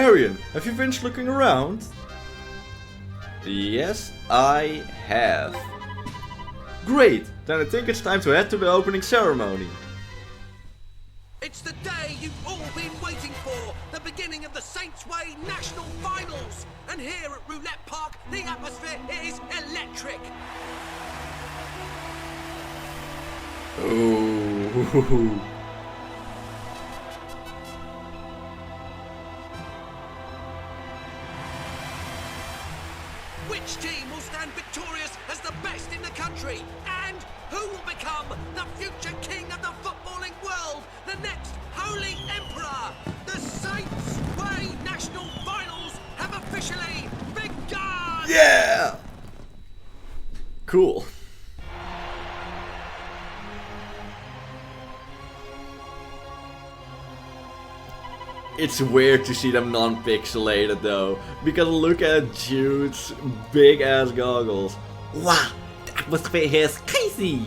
Marion, have you finished looking around? Yes, I have. Great, then I think it's time to head to the opening ceremony. It's the day you've all been waiting for, the beginning of the Saints Way National Finals. And here at Roulette Park, the atmosphere is electric. Ooh. Which team will stand victorious as the best in the country? And who will become the future king of the footballing world? The next Holy Emperor? The Saints Way National Finals have officially begun! Yeah! Cool. It's weird to see them non-pixelated though, because look at Jude's big ass goggles. Wow, the atmosphere here is crazy!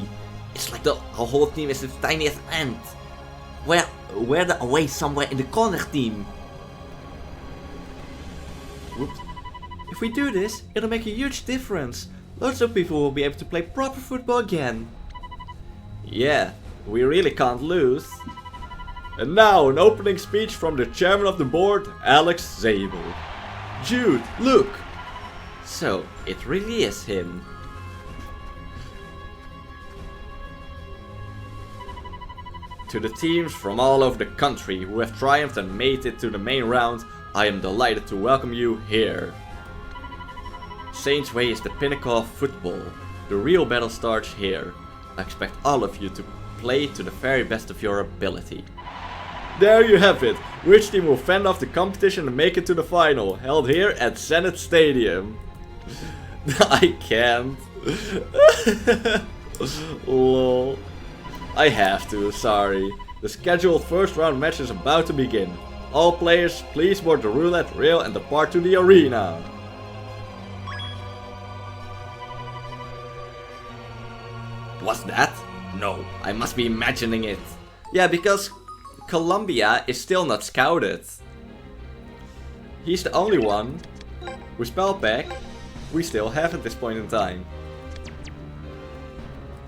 It's like the whole team is as tiny as ant. We're the away somewhere in the corner team. Whoops. If we do this, it'll make a huge difference. Lots of people will be able to play proper football again. Yeah, we really can't lose. And now an opening speech from the chairman of the board, Alex Zabel. Jude, look! So, it really is him. To the teams from all over the country who have triumphed and made it to the main round, I am delighted to welcome you here. Saints Way is the pinnacle of football. The real battle starts here. I expect all of you to play to the very best of your ability. There you have it. Which team will fend off the competition and make it to the final? Held here at Zenit Stadium. I can't. Lol. I have to, sorry. The scheduled first round match is about to begin. All players, please board the roulette rail and depart to the arena. What's that? No, I must be imagining it. Yeah, because Colombia is still not scouted. He's the only one whose spell pack we still have at this point in time.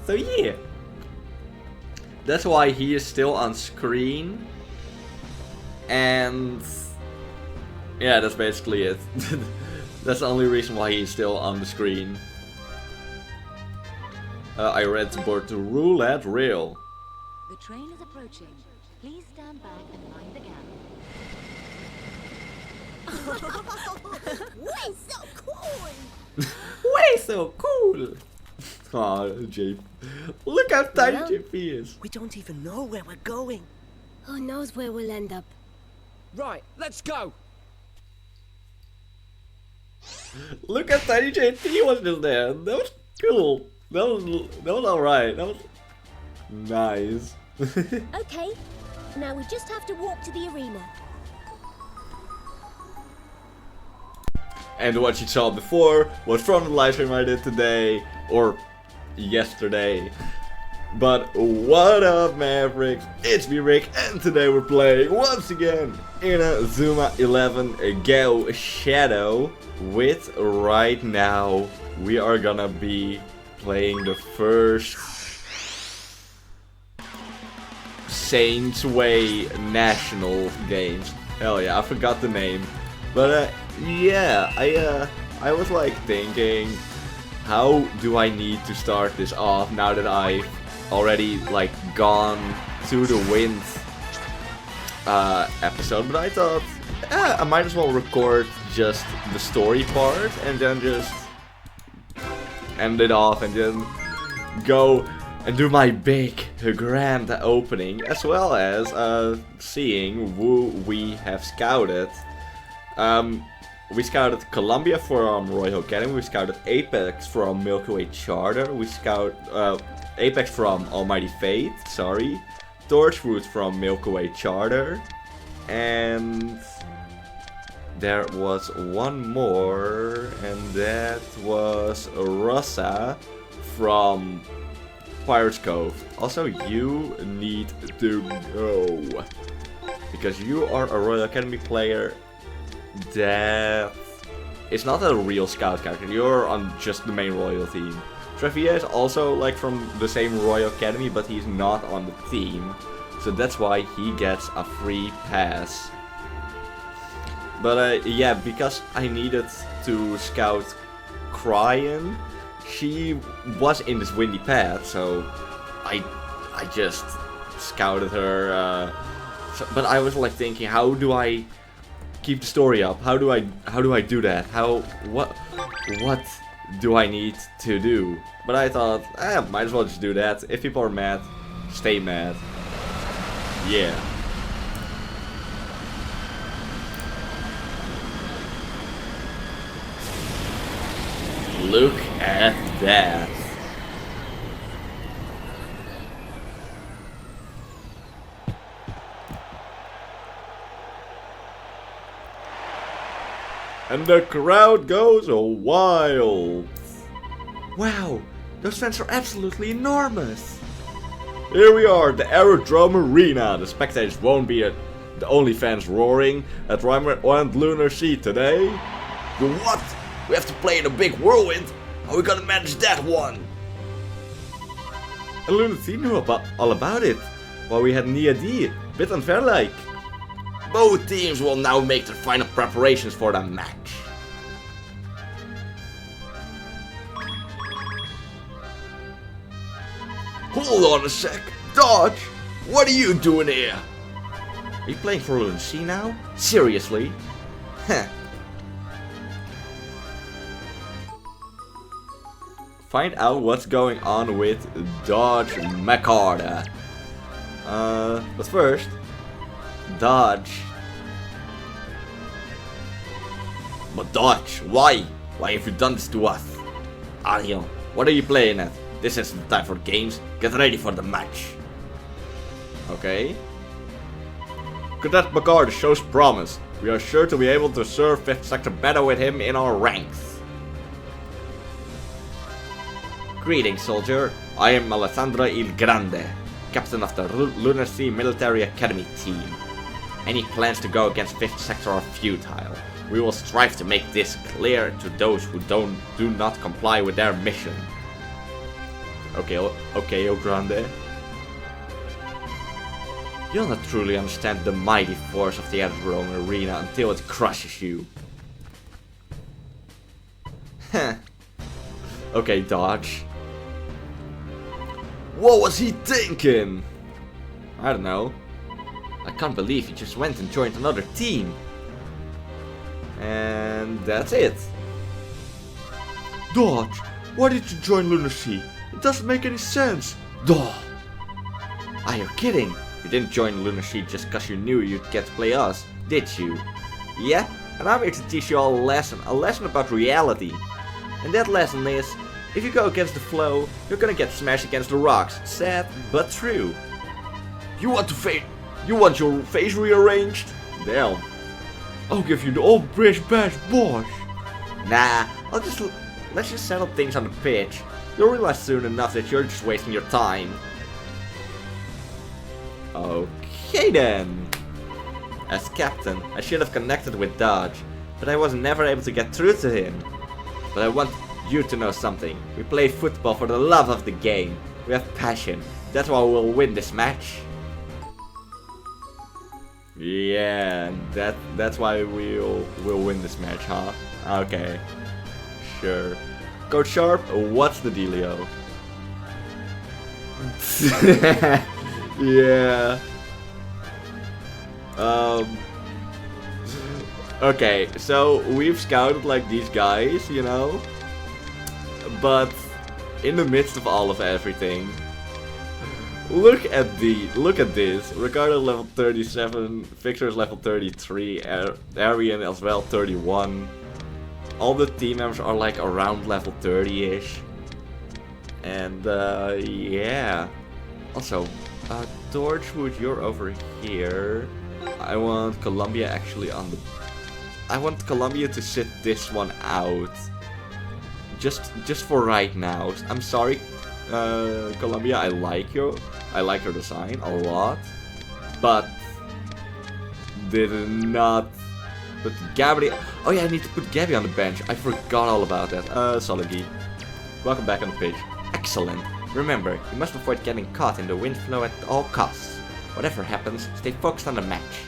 So yeah. That's why he is still on screen. And yeah, that's basically it. That's the only reason why he's still on the screen. I read to board the roulette rail. The train is approaching. Please stand back and mind the gap. Way so cool! Way so cool! Aw, Jape. Look how tiny Well, Jape is. We don't even know where we're going. Who knows where we'll end up? Right, let's go. Look how tiny JT was just there. That was cool. That was alright. That was nice. Okay, now we just have to walk to the arena. And what you saw before was from the livestream I did today, or yesterday. But what up, Mavericks? It's me, Rick, and today we're playing once again Inazuma 11 Geo Shadow. With right now, we are gonna be playing the first Saints Way National games. Hell yeah, I forgot the name. But yeah, I was like thinking, how do I need to start this off now that I've already like gone to the wind episode? But I thought, I might as well record just the story part and then just end it off and then go and do my big grand opening, as well as seeing who we have scouted. We scouted Columbia from Royal Academy, we scouted Apex from Milky Way Charter, we scouted Apex from Almighty Fate, sorry, Torchwood from Milky Way Charter, and there was one more, and that was Rossa from Pirates Cove. Also, you need to go, because you are a Royal Academy player that is not a real scout character. You're on just the main royal team. Trevia is also like from the same Royal Academy, but he's not on the team. So that's why he gets a free pass. But yeah, because I needed to scout Cryan, she was in this windy path, so I just scouted her. But I was like thinking, how do I keep the story up? How do I do that? What do I need to do? But I thought, might as well just do that. If people are mad, stay mad. Yeah. Look at that. And the crowd goes wild. Wow, those fans are absolutely enormous. Here we are, the Aerodrome Arena. The spectators won't be the only fans roaring at Reimer and Lunar Sea today. What? We have to play in a big whirlwind? How are we gonna manage that one? And Lunar Sea knew all about it, while we had Nia D, bit unfair like. Both teams will now make their final preparations for the match. Hold on a sec. Dodge, what are you doing here? Are you playing for Lunar Sea now? Seriously? Heh. Find out what's going on with Dodge McCarter. But first, Dodge. But Dodge, why? Why have you done this to us? Ariel, what are you playing at? This isn't the time for games. Get ready for the match. Okay. Cadet McCarter shows promise. We are sure to be able to serve 5th Sector better with him in our ranks. Greetings, soldier. I am Alessandro Il Grande, captain of the Lunar Sea Military Academy team. Any plans to go against 5th Sector are futile. We will strive to make this clear to those who do not comply with their mission. Okay, El Grande. You'll not truly understand the mighty force of the Aerodrome Arena until it crushes you. Heh. Okay, Dodge. What was he thinking? I don't know. I can't believe he just went and joined another team. And that's it. Dodge, why did you join Lunar Sea? It doesn't make any sense. Duh. Are you kidding? You didn't join Lunar Sea just cause you knew you'd get to play us, did you? Yeah, and I'm here to teach you all a lesson about reality. And that lesson is, if you go against the flow, you're gonna get smashed against the rocks. Sad, but true. You want your face rearranged? Damn. I'll give you the old British bash, boss. Nah, let's just settle things on the pitch. You'll realize soon enough that you're just wasting your time. Okay then. As captain, I should have connected with Dodge, but I was never able to get through to him. But I want you to know something. We play football for the love of the game. We have passion. That's why we'll win this match. Yeah, that's why we'll win this match, huh? Okay. Sure. Coach Sharp, what's the dealio? Yeah. Okay, so we've scouted like these guys, you know? But in the midst of all of everything, look at this. Ricardo level 37, Victor is level 33, Arian as well 31. All the team members are like around level 30-ish. And yeah. Also, Torchwood, you're over here. I want Columbia actually on the... I want Columbia to sit this one out. Just for right now. I'm sorry, Columbia, I like your design a lot. But did not Put Gabby. Oh yeah, I need to put Gabby on the bench. I forgot all about that. Soligi. Welcome back on the pitch. Excellent. Remember, you must avoid getting caught in the wind flow at all costs. Whatever happens, stay focused on the match.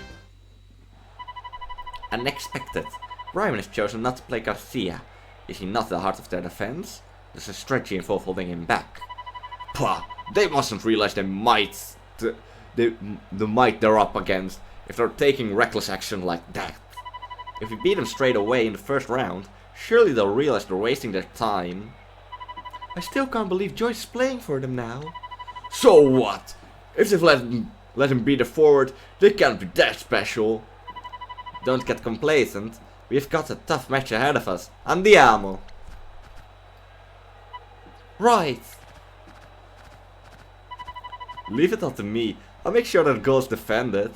Unexpected. Ryman has chosen not to play Garcia. Is he not the heart of their defense? There's a strategy involved holding him back. Pah! They mustn't realize the might they're up against if they're taking reckless action like that. If we beat them straight away in the first round, surely they'll realize they're wasting their time. I still can't believe Joyce is playing for them now. So what? If they've let him be the forward, they can't be that special. Don't get complacent. We've got a tough match ahead of us. Andiamo. Right. Leave it all to me. I'll make sure that goal is defended.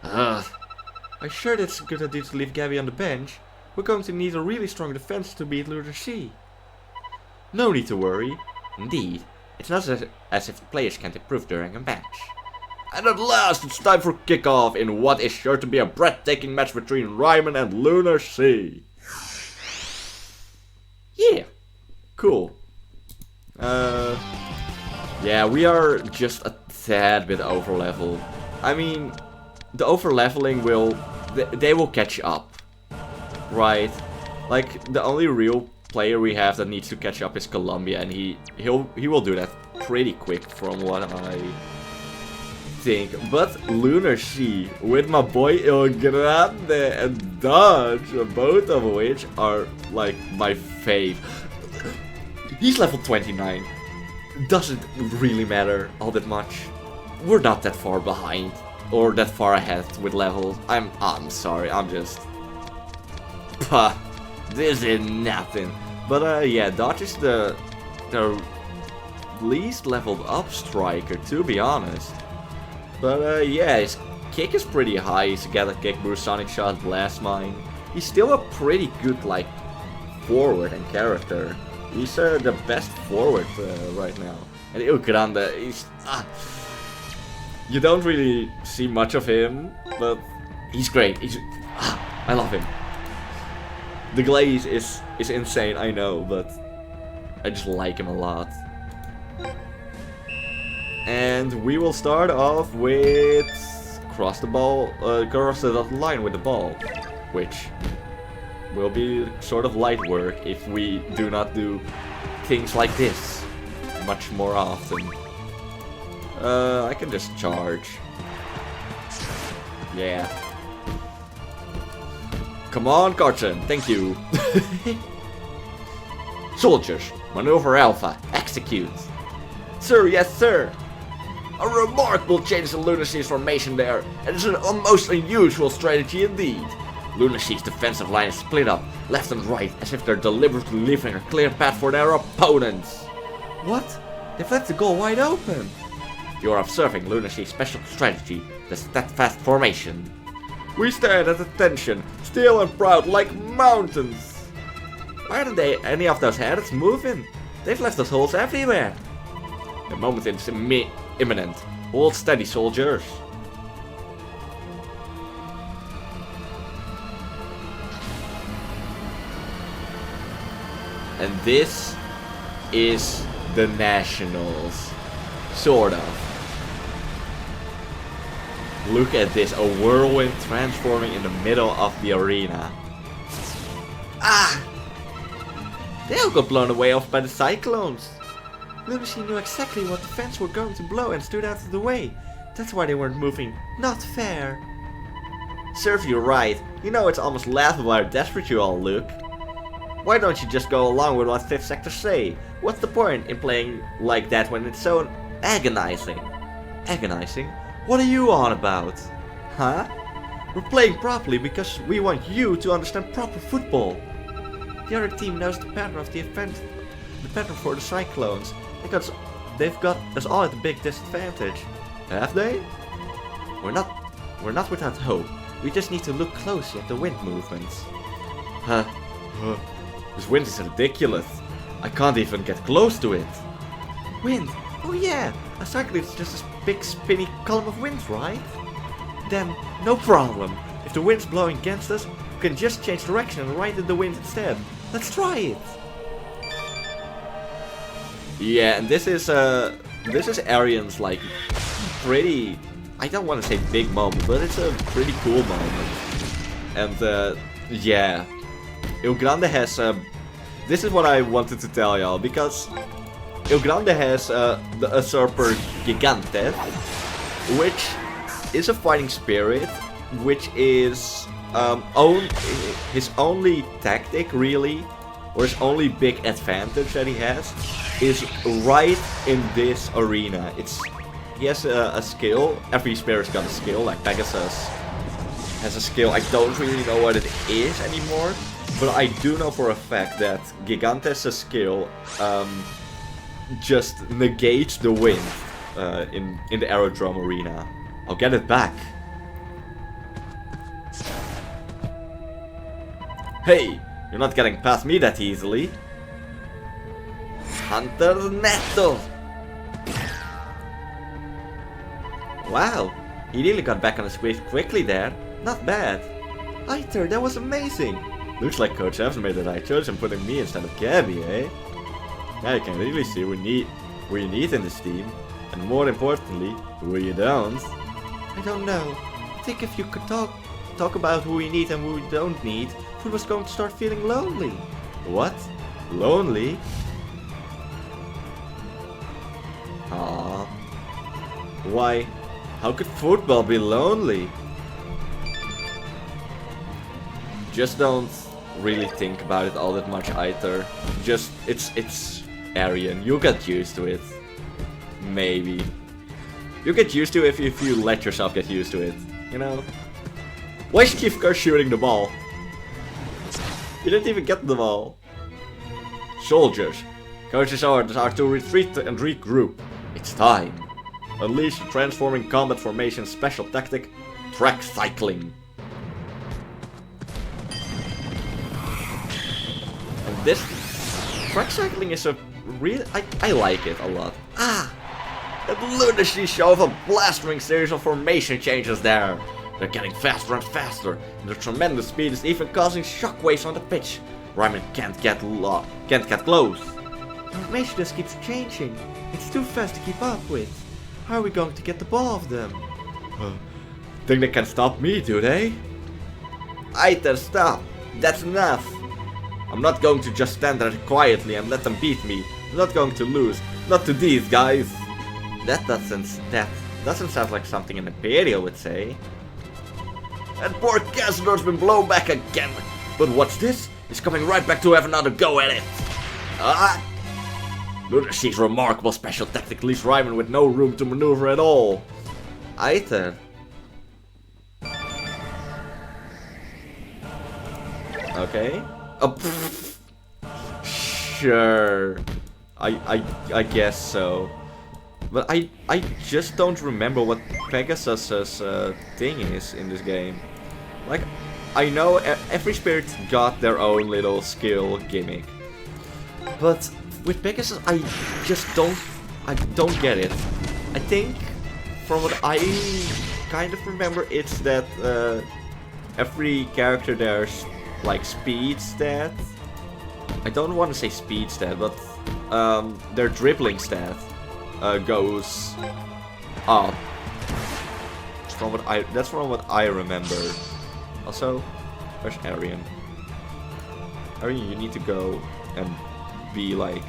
Ugh. I'm sure that's a good idea to leave Gabby on the bench. We're going to need a really strong defense to beat Lunar C. No need to worry. Indeed, it's not as if players can't improve during a match. And at last, it's time for kickoff in what is sure to be a breathtaking match between Ryman and Lunar C. Yeah, cool. Yeah, we are just a tad bit over level. I mean, the over leveling they will catch up, right? Like the only real player we have that needs to catch up is Colombia, and he will do that pretty quick from what I think. But Lunar C with my boy Il Grande and Dodge, both of which are like my fave. He's level 29. Doesn't really matter all that much. We're not that far behind or that far ahead with levels. I'm sorry, I'm just this is nothing. But yeah, Dodge is the least leveled up striker, to be honest. But yeah, his kick is pretty high. He's got a kick, boost, sonic shot, blast mine. He's still a pretty good like forward and character. He's the best forward right now. And Il Grande, he's you don't really see much of him, but he's great. I love him. The glaze is insane, I know, but I just like him a lot. And we will start off with cross the dotted line with the ball, which will be sort of light work if we do not do things like this much more often. I can just charge. Yeah. Come on, Carson, thank you. Soldiers, maneuver Alpha, execute. Sir, yes sir. A remarkable change in Lunar C's formation there, and it's a most unusual strategy indeed. Lunar C's defensive line is split up, left and right, as if they're deliberately leaving a clear path for their opponents. What? They've left the goal wide open. You're observing Lunar C's special strategy, the steadfast formation. We stand at attention, still and proud like mountains. Why aren't any of those heads moving? They've left us holes everywhere. The moment is imminent. Hold steady, soldiers. And this is the Nationals. Sort of. Look at this, a whirlwind transforming in the middle of the arena. Ah! They all got blown away off by the cyclones. Lunar C knew exactly what the fans were going to blow and stood out of the way. That's why they weren't moving. Not fair. Serves you right. You know it's almost laughable how desperate you all look. Why don't you just go along with what 5th Sector say? What's the point in playing like that when it's so agonizing? Agonizing? What are you on about? Huh? We're playing properly because we want you to understand proper football. The other team knows the pattern of the event, the pattern for the Cyclones, because they've got us all at a big disadvantage. Have they? We're not without hope. We just need to look closely at the wind movements. This wind is ridiculous. I can't even get close to it. Wind? Oh yeah, a cyclone is just a big spinny column of wind, right? Then, no problem. If the wind's blowing against us, we can just change direction and ride in the wind instead. Let's try it. Yeah, and this is Arian's like pretty, I don't want to say big moment, but it's a pretty cool moment. And yeah, Il Grande has this is what I wanted to tell y'all, because Il Grande has the Usurper Gigante, which is a fighting spirit, which is his only tactic really, or his only big advantage that he has, is right in this arena. He has a skill. Every spirit's got a skill, like Pegasus has a skill. I don't really know what it is anymore, but I do know for a fact that Gigante's skill just negates the wind in the Aerodrome arena. I'll get it back. Hey, you're not getting past me that easily. Hunter Netto! Wow, he really got back on his feet quickly there. Not bad. Aiter, that was amazing. Looks like Coach Evans made the right choice in putting me instead of Gabby, eh? Now you can really see who you need in this team. And more importantly, who you don't. I don't know. I think if you could talk about who we need and who we don't need, Food was going to start feeling lonely. What? Lonely? Aww. Why? How could football be lonely? Just don't really think about it all that much, Aiter. Just, it's Arian. You'll get used to it. Maybe. You'll get used to it if you let yourself get used to it. You know? Why is Kifkar shooting the ball? You didn't even get the ball. Soldiers. Coach's orders are to retreat and regroup. It's time. Unleash the transforming combat formation special tactic, track cycling. And this track cycling is a real, I like it a lot. Ah! That lunacy show of a blastering series of formation changes there. They're getting faster and faster, and their tremendous speed is even causing shockwaves on the pitch. Ryman can't get close. The formation just keeps changing. It's too fast to keep up with. How are we going to get the ball off them? Think they can stop me, do they? Aiter, stop! That's enough! I'm not going to just stand there quietly and let them beat me. I'm not going to lose. Not to these guys. That doesn't sound like something an Imperial would say. And poor Casador's been blown back again. But what's this? He's coming right back to have another go at it. Ah! Lunacy's remarkable special tactic leaves Ryman with no room to maneuver at all. Aiter. Okay. Sure. I guess so. But I just don't remember what Pegasus's thing is in this game. Like, I know every spirit got their own little skill gimmick. But with Pegasus, I don't get it. I think, from what I kind of remember, it's that every character there's like speed stat. I don't want to say speed stat, but their dribbling stat goes up. That's from what I remember. Also, where's Arian? Arian, you need to go and be like,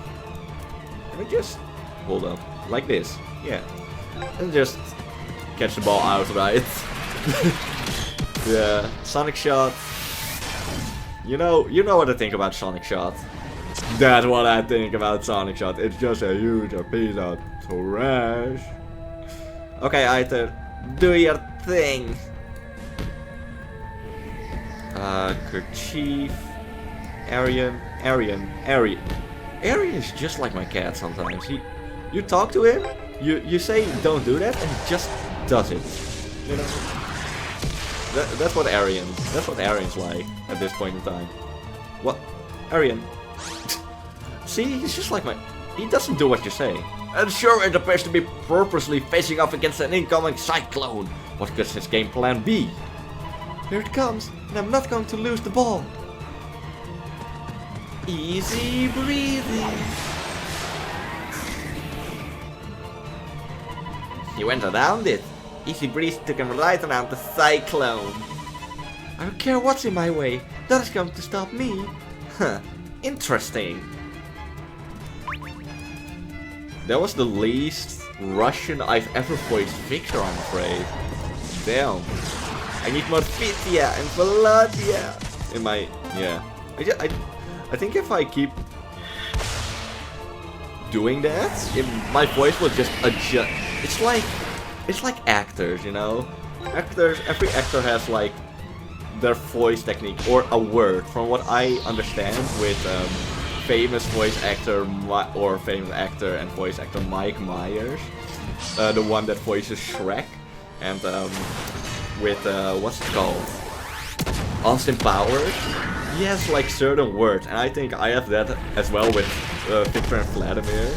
let me just hold up like this, yeah, and just catch the ball outright. Yeah, Sonic Shot. You know what I think about Sonic Shot. That's what I think about Sonic Shot. It's just a huge piece of trash. Okay, Aiter, do your thing. Kerchief. Arian. Arian is just like my cat sometimes. You talk to him, you say don't do that, and he just does it. You know? That's what Arian's like at this point in time. What? Arian. See, he's just like he doesn't do what you say. And sure, it appears to be purposely facing off against an incoming cyclone. What could his game plan be? Here it comes, and I'm not going to lose the ball. Easy breezy. He went around it. Easy Breeze took him right around the cyclone. I don't care what's in my way. That is going to stop me. Huh, interesting. That was the least Russian I've ever voiced Victor, I'm afraid. Damn. I need more Fitya and Volodya. In my... yeah. I think if I keep doing that, my voice will just adjust. It's like actors, you know? Every actor has like their voice technique or a word. From what I understand with famous voice actor and voice actor Mike Myers, the one that voices Shrek, and with what's it called? Austin Powers. He has like certain words, and I think I have that as well with Victor and Vladimir.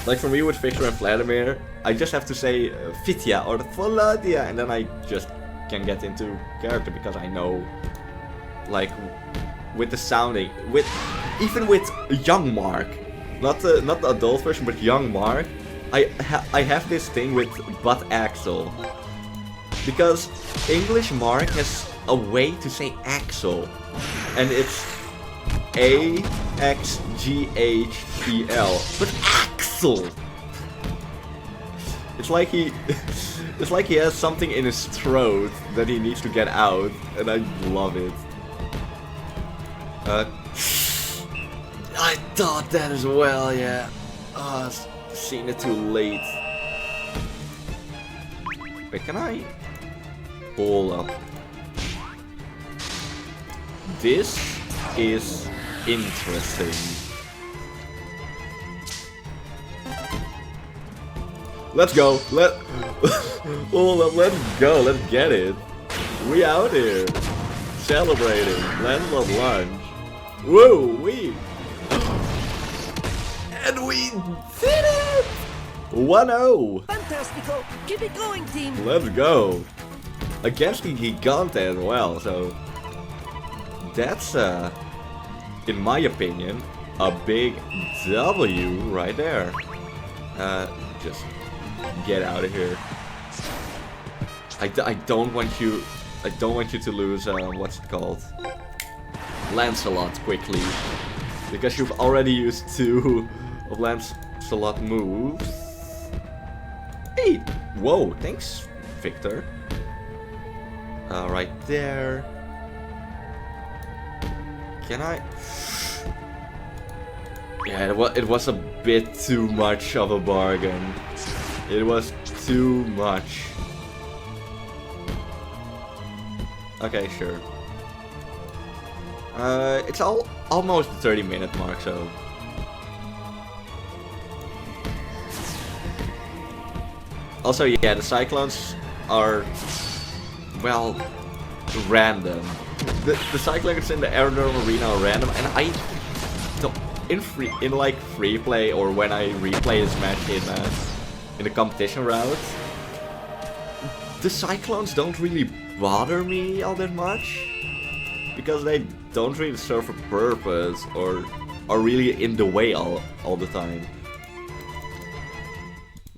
Like for me with Victor and Vladimir, I just have to say Fitya or Volodya, and then I just can get into character because I know, like, with the sounding, even with young Mark, not the adult version, but young Mark, I have this thing with But Axel, because English Mark has a way to say Axel, and it's A-X-G-H-E-L, but Axel. It's like he has something in his throat that he needs to get out, and I love it. I thought that as well, yeah. I've seen it too late. Wait, can I pull up? This is interesting. Let's go. Hold up, let's go. Let's get it. We out here celebrating Landlord Lunch. Whoa, and we did it! 1-0. Fantastico! Keep it going, team! Let's go. Against the Gigante as well, so that's in my opinion a big W right there. Just get out of here. I don't want you to lose what's it called, Lancelot quickly, because you've already used 2 of Lancelot moves. Hey, whoa, thanks Victor. Right there. Can I? Yeah, it was a bit too much of a bargain. It was too much. Okay, sure. It's almost the 30-minute mark, so. Also, yeah, the Cyclones are, well, random. The Cyclones in the Aerodrome Arena are random, and I don't, in free play, or when I replay this match in the competition route, the Cyclones don't really bother me all that much, because they don't really serve a purpose or are really in the way all the time.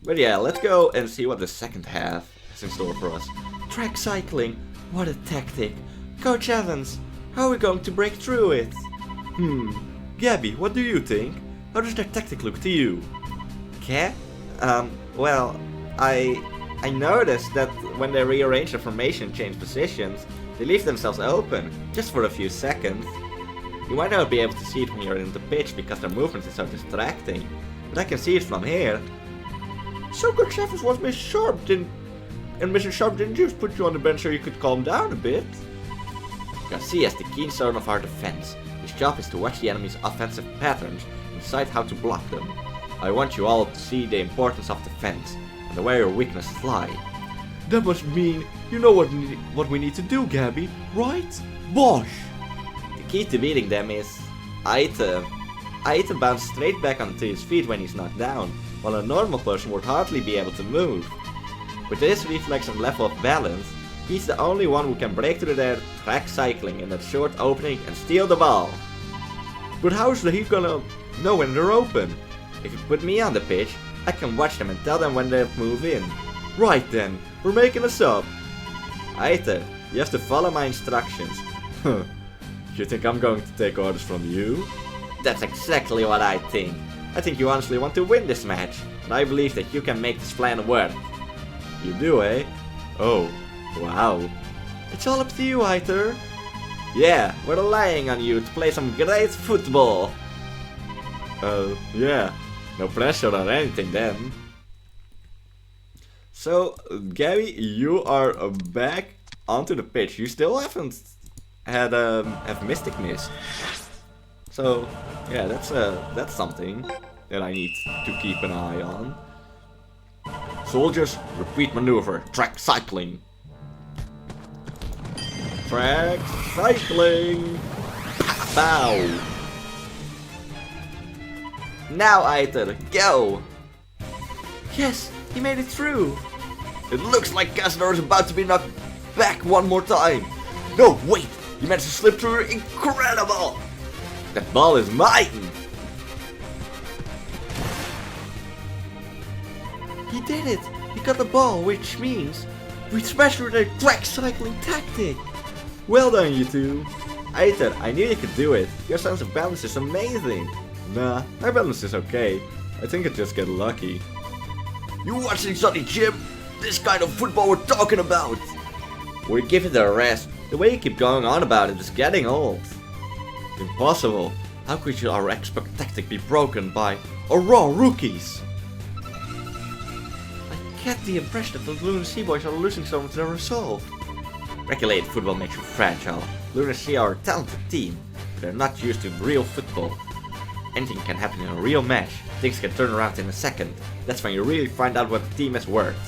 But yeah, let's go and see what the second half is in store for us. Track cycling, what a tactic. Coach Evans, how are we going to break through it? Gabby, what do you think? How does their tactic look to you? Okay. Well, I noticed that when they rearrange the formation and change positions, they leave themselves open, just for a few seconds. You might not be able to see it when you're in the pitch because their movement is so distracting, but I can see it from here. So Coach Evans was Miss Sharp, and Mr. Sharp didn't just put you on the bench so you could calm down a bit? Garcia is the keystone of our defense. His job is to watch the enemy's offensive patterns and decide how to block them. I want you all to see the importance of defense and where your weaknesses lie. That must mean you know what we need to do, Gabby, right? Bosh! The key to beating them is Aita. Aita bounces straight back onto his feet when he's knocked down, while a normal person would hardly be able to move. With his reflex and level of balance, he's the only one who can break through their track cycling in that short opening and steal the ball. But how's he gonna know when they're open? If you put me on the pitch, I can watch them and tell them when they move in. Right then, we're making a sub. Aiter, you have to follow my instructions. Huh. You think I'm going to take orders from you? That's exactly what I think. I think you honestly want to win this match, and I believe that you can make this plan work. You do, eh? Oh, wow. It's all up to you, Aiter. Yeah, we're relying on you to play some great football. Yeah. No pressure or anything then. So, Gabby, you are back onto the pitch. You still haven't had have Mystic Mist. So, yeah, that's something that I need to keep an eye on. Soldiers, repeat maneuver. Track cycling. Track cycling. Bow. Now, Aiter, go! Yes, he made it through! It looks like Casador is about to be knocked back one more time! No, wait! He managed to slip through! Incredible! That ball is mine! He did it! He got the ball, which means we smashed through their track cycling tactic! Well done, you two! Aiter, I knew you could do it! Your sense of balance is amazing! Nah, my balance is okay. I think I just get lucky. You watching Sonny Jim? This kind of football we're talking about! We give it a rest. The way you keep going on about it is getting old. Impossible. How could our expert tactic be broken by raw rookies? I get the impression that the Lunar Sea Boys are losing some of their resolve. Regulated football makes you fragile. Lunar Sea are a talented team. They're not used to real football. Anything can happen in a real match. Things can turn around in a second. That's when you really find out what the team has worked.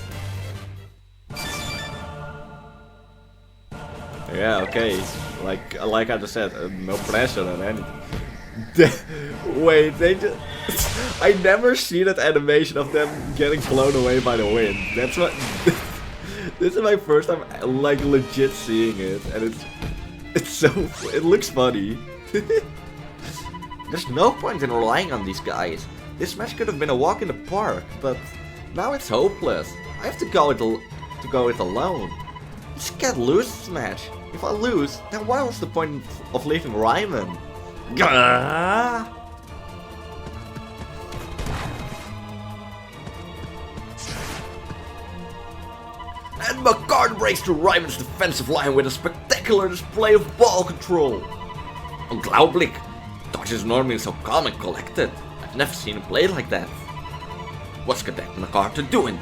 Yeah, okay. Like I just said, no pressure or anything. Wait, they just... I never see that animation of them getting blown away by the wind. That's what... This is my first time like legit seeing it, and it's so... It looks funny. There's no point in relying on these guys. This match could have been a walk in the park, but now it's hopeless. I have to go it alone. I just can't lose this match. If I lose, then what was the point of leaving Ryman? Gah! And McCart breaks through Ryman's defensive line with a spectacular display of ball control. Unglaublich. Dodge is normally so calm and collected. I've never seen him play like that. What's Cadet MacArthur doing?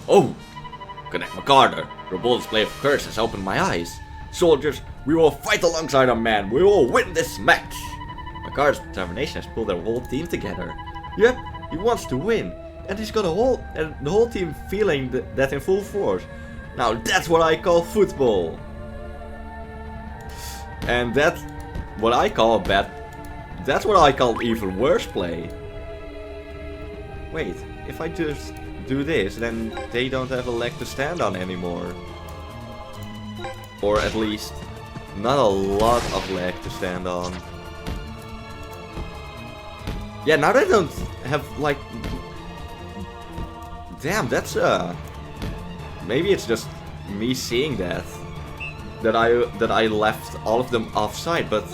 Oh! Cadet MacArthur, your bold display of courage has opened my eyes. Soldiers, we will fight alongside our man. We will win this match. MacArthur's determination has pulled their whole team together. Yep, he wants to win. And he's got the whole team feeling that in full force. Now that's what I call football. And that's what I call that's what I call even worse play. Wait, if I just do this, then they don't have a leg to stand on anymore. Or at least, not a lot of leg to stand on. Yeah, now they don't have like... Damn, that's maybe it's just me seeing that I left all of them offside, but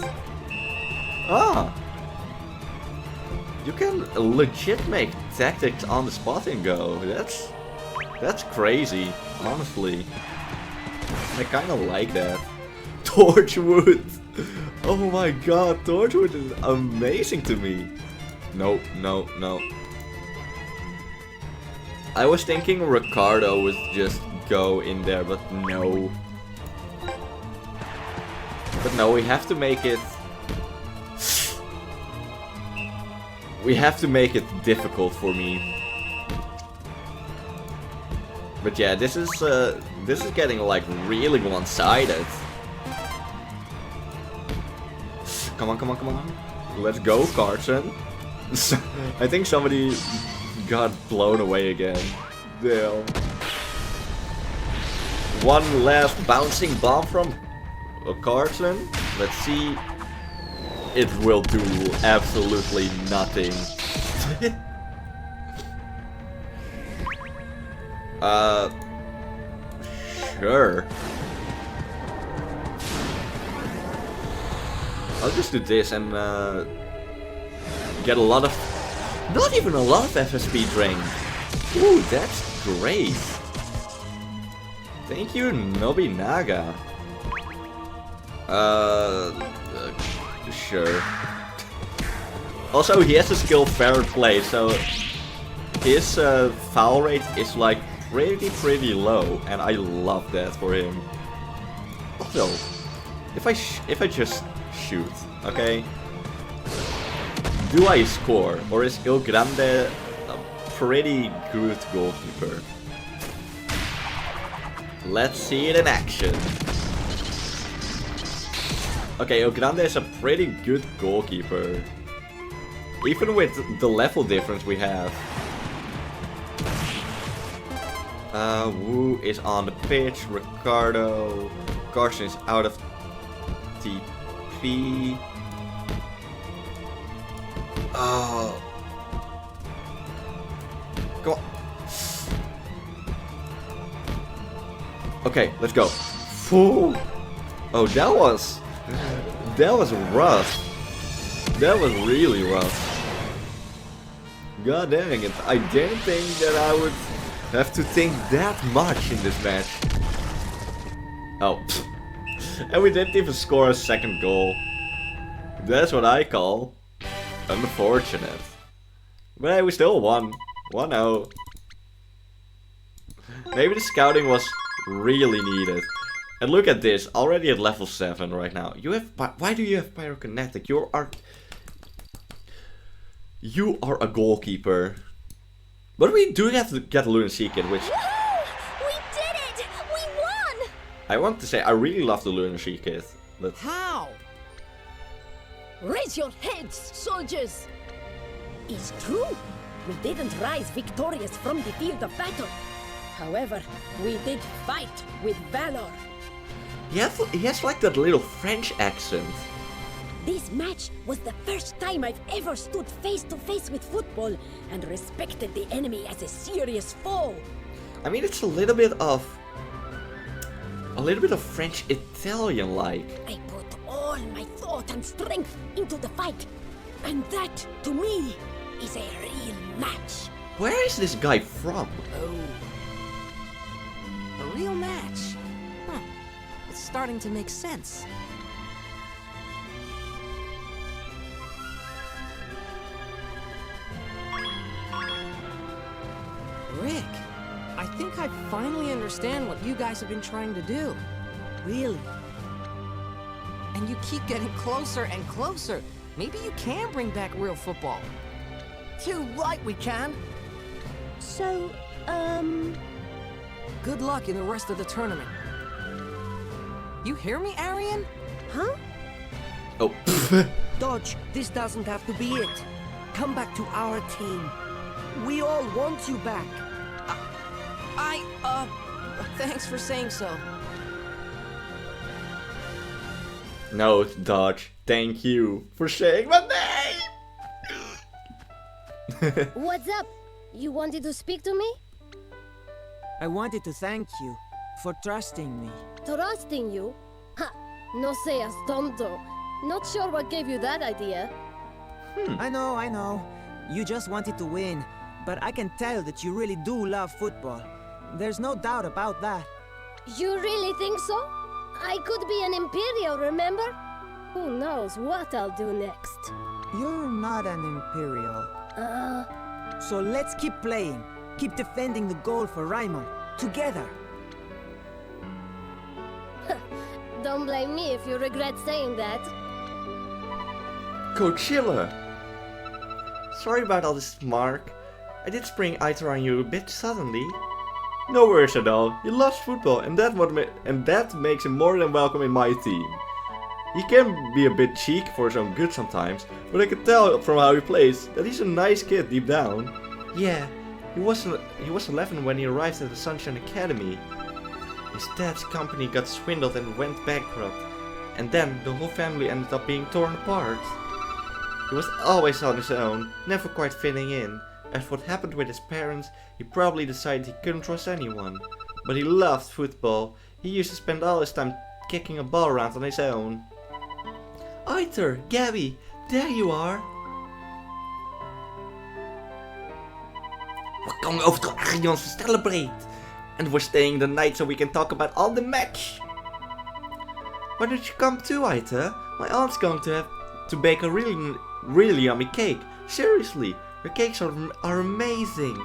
you can legit make tactics on the spot and go. That's crazy, honestly. I kind of like that. Torchwood. Oh my god, Torchwood is amazing to me. No, no, no. I was thinking Ricardo would just go in there, but no. But no, we have to make it... We have to make it difficult for me. But yeah, this is getting like really one-sided. Come on, come on, come on. Let's go, Carson. I think somebody got blown away again. Damn. One last bouncing bomb from Carson. Let's see. It will do absolutely nothing. Sure. I'll just do this and get a lot of, not even a lot of FSP drain. Ooh, that's great. Thank you, Nobinaga. Sure. Also, he has a skill fair play, so his foul rate is like pretty low, and I love that for him. Also, if I just shoot, okay? Do I score, or is Il Grande a pretty good goalkeeper? Let's see it in action. Okay, Il Grande is a pretty good goalkeeper. Even with the level difference we have. Wu is on the pitch. Ricardo. Carson is out of TP. Oh. Go on. Okay, let's go. Ooh. Oh, that was rough. That was really rough. God dang it, I didn't think that I would have to think that much in this match. Oh. And we didn't even score a second goal. That's what I call unfortunate. But hey, we still won. 1-0. Maybe the scouting was really needed. And look at this, already at level 7 right now. You have, why do you have pyrokinetic? You are a goalkeeper. But we do have to get a Lunacy kit, which... We did it! We won! I want to say, I really love the Lunacy kit. But... How? Raise your heads, soldiers! It's true. We didn't rise victorious from the field of battle. However, we did fight with valor. He has like that little French accent. This match was the first time I've ever stood face to face with football and respected the enemy as a serious foe. I mean, it's a little bit of French Italian like. I put all my thought and strength into the fight, and that, to me, is a real match. Where is this guy from? Oh. A real match? Huh. It's starting to make sense. Rick, I think I finally understand what you guys have been trying to do. Really? And you keep getting closer and closer. Maybe you can bring back real football. Too right we can. So, Good luck in the rest of the tournament. You hear me, Arian? huh? Oh. Dodge, this doesn't have to be it. Come back to our team. We all want you back. Thanks for saying so. No, Dodge. Thank you for saying my name. What's up? You wanted to speak to me? I wanted to thank you for trusting me. Trusting you? Ha! No seas tonto. Not sure what gave you that idea. I know. You just wanted to win, but I can tell that you really do love football. There's no doubt about that. You really think so? I could be an Imperial, remember? Who knows what I'll do next. You're not an Imperial. So let's keep playing. Keep defending the goal for Raimon. Together. Don't blame me if you regret saying that. Coachilla. Sorry about all this, Mark. I did spring Aitor on you a bit suddenly. No worries at all. He loves football, and that makes him more than welcome in my team. He can be a bit cheeky for his own good sometimes, but I can tell from how he plays that he's a nice kid deep down. Yeah, he was 11 when he arrived at the Sunshine Academy. His dad's company got swindled and went bankrupt, and then the whole family ended up being torn apart. He was always on his own, never quite fitting in. After what happened with his parents, he probably decided he couldn't trust anyone. But he loved football. He used to spend all his time kicking a ball around on his own. Aiter, Gabby, there you are. We're coming over to Arion's to celebrate. And we're staying the night so we can talk about all the match. Why don't you come too, Aiter? My aunt's going to bake a really yummy cake. Seriously, her cakes are amazing.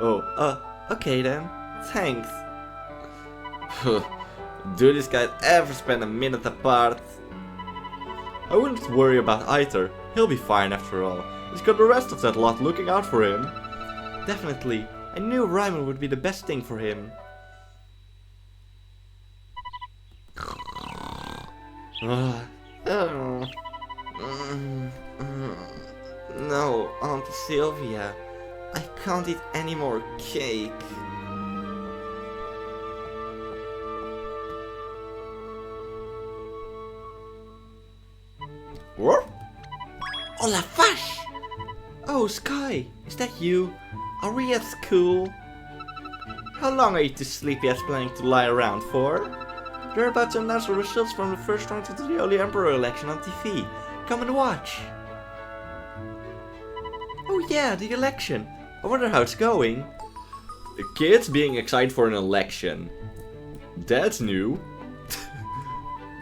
Oh, okay then. Thanks. Do these guys ever spend a minute apart? I wouldn't worry about Aiter. He'll be fine after all. He's got the rest of that lot looking out for him. Definitely. I knew Ryman would be the best thing for him. No, Aunt Sylvia. I can't eat any more cake. What? Oh la vache! Oh, Sky, is that you? Are we at school? How long are you too sleepy as planning to lie around for? They're about to announce the results from the first round of the Holy Emperor election on TV. Come and watch. Oh yeah, the election. I wonder how it's going. The kids being excited for an election. That's new.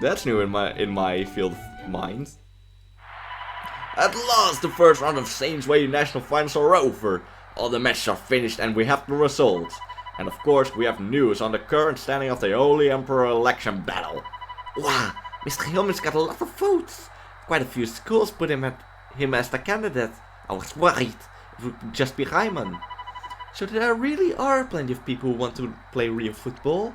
That's new in my field of mind. At last, the first round of Saints Way National Finals are over. All the matches are finished and we have the results. And of course, we have news on the current standing of the Holy Emperor election battle. Wow, Mr. Hillman's got a lot of votes. Quite a few schools put him as the candidate. I was worried it would just be Ryman. So there really are plenty of people who want to play real football.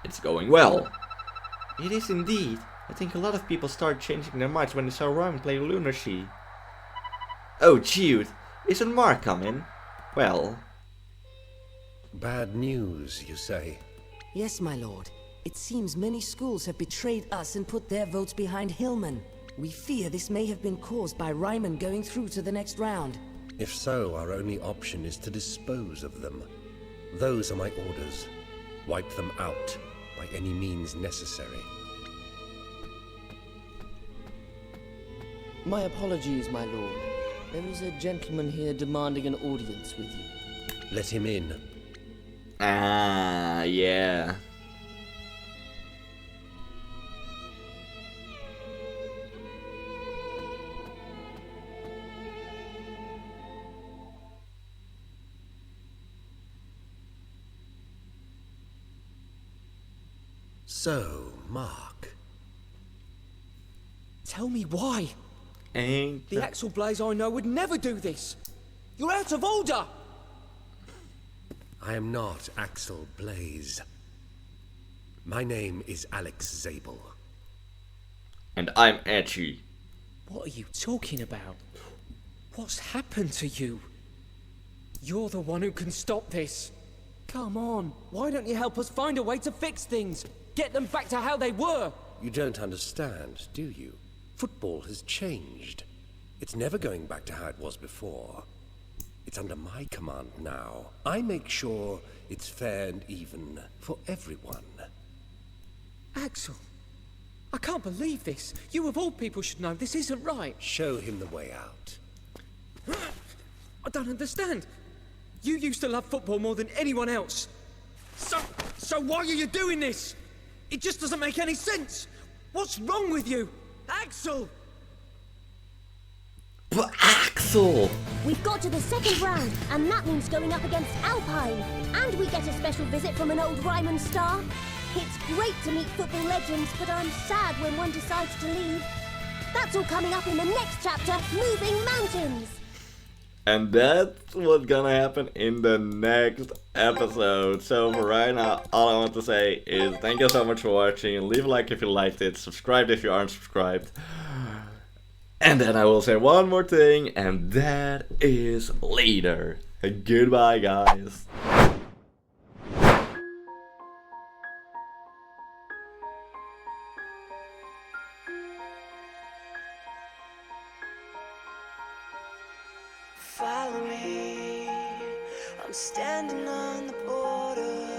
It's going well. It is indeed. I think a lot of people started changing their minds when they saw Ryman play Lunacy. Oh Jude, isn't Mark coming? Well... Bad news, you say? Yes, my lord. It seems many schools have betrayed us and put their votes behind Hillman. We fear this may have been caused by Ryman going through to the next round. If so, our only option is to dispose of them. Those are my orders. Wipe them out by any means necessary. My apologies, my lord. There is a gentleman here demanding an audience with you. Let him in. Ah, yeah. So, Mark. Tell me why. Ain't the Axel Blaze I know would never do this. You're out of order. I am not Axel Blaze. My name is Alex Zabel. And I'm Edgy. What are you talking about? What's happened to you? You're the one who can stop this. Come on, why don't you help us find a way to fix things? Get them back to how they were. You don't understand, do you? Football has changed. It's never going back to how it was before. It's under my command now. I make sure it's fair and even for everyone. Axel, I can't believe this. You of all people should know this isn't right. Show him the way out. I don't understand. You used to love football more than anyone else. So why are you doing this? It just doesn't make any sense. What's wrong with you? Axel! But Axel! We've got to the second round, and that means going up against Alpine. And we get a special visit from an old Ryman star. It's great to meet football legends, but I'm sad when one decides to leave. That's all coming up in the next chapter, Moving Mountains! And that's what's gonna happen in the next episode. So for right now, all I want to say is thank you so much for watching. Leave a like if you liked it. Subscribe if you aren't subscribed. And then I will say one more thing, and that is later. Goodbye, guys. Follow me, I'm standing on the border.